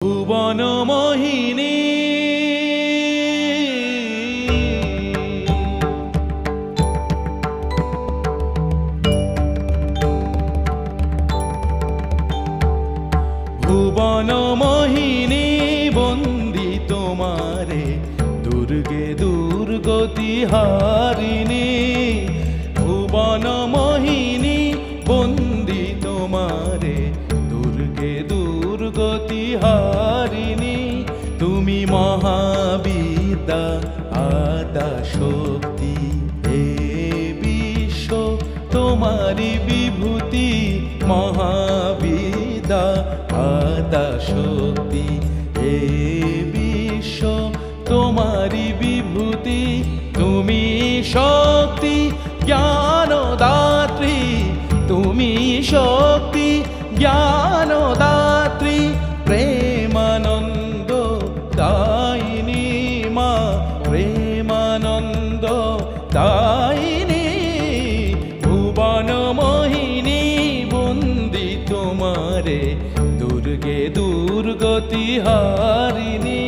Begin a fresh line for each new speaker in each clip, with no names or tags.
ভুবন মোহিনী ভুবন মোহিনী বন্দি তোমারে দুর্গে দুর্গতি হারিণী ভুবন মোহিনী বন্দি তোমারে দুর্গে দুর্গতি হারিণী তুমি মহাবিদ্যা আদা শক্তি হে বিশ্ব তোমারি বিভূতি মহাবিদ্যা আদা শক্তি হে বিশ্ব তোমারি বিভূতি তুমি শক্তি জ্ঞানদাত্রী তুমি শক্তি জ্ঞানদাত্রী প্রেমানন্দ দায়িনী মা প্রেমানন্দ দায়িনী ভুবন মোহিনী বন্দি তোমারে দুর্গে দুর্গতি হারিণী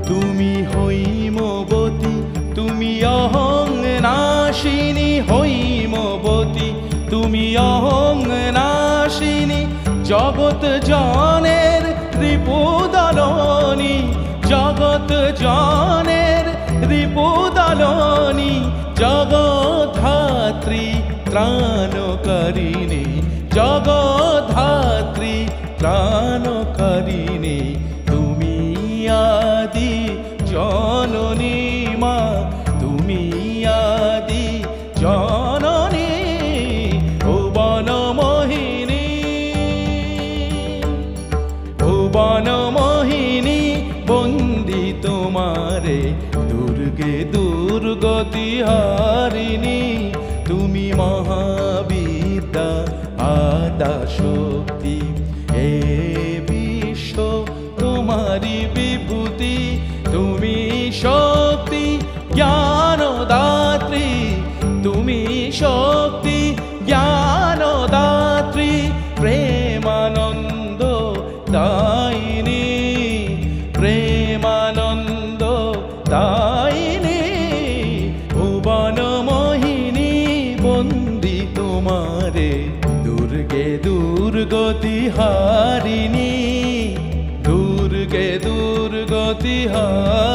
তুমি হৈমবতী তুমি অহং নাশিনী হৈমবতী তুমি অহং নাশিনী জগৎ জনের রিপুদলনী জগৎ জনের রিপুদলনী জগদ্ধাত্রী ত্রাণকারিণী জগদ্ধাত্রী ত্রাণকারিণী তুমি আদি জননী মা তুমি আদি জননী ভুবন মোহিনী ভুবন মোহিনী বন্দি তোমারে দুর্গে দুর্গতি হারিণী তুমি মহাবিদ্যা আদা শক্তি হে বিশ্ব তোমারি বিভূতি তুমি শক্তি জ্ঞানদাত্রী তুমি শক্তি জ্ঞানদাত্রী প্রেমানন্দ দায়িনী প্রেমানন্দ দায়িনী ভুবন মোহিনী বন্দি তোমারে দুর্গে দুর্গতি হারিণী দুর্গে দুর্গতি হারিণী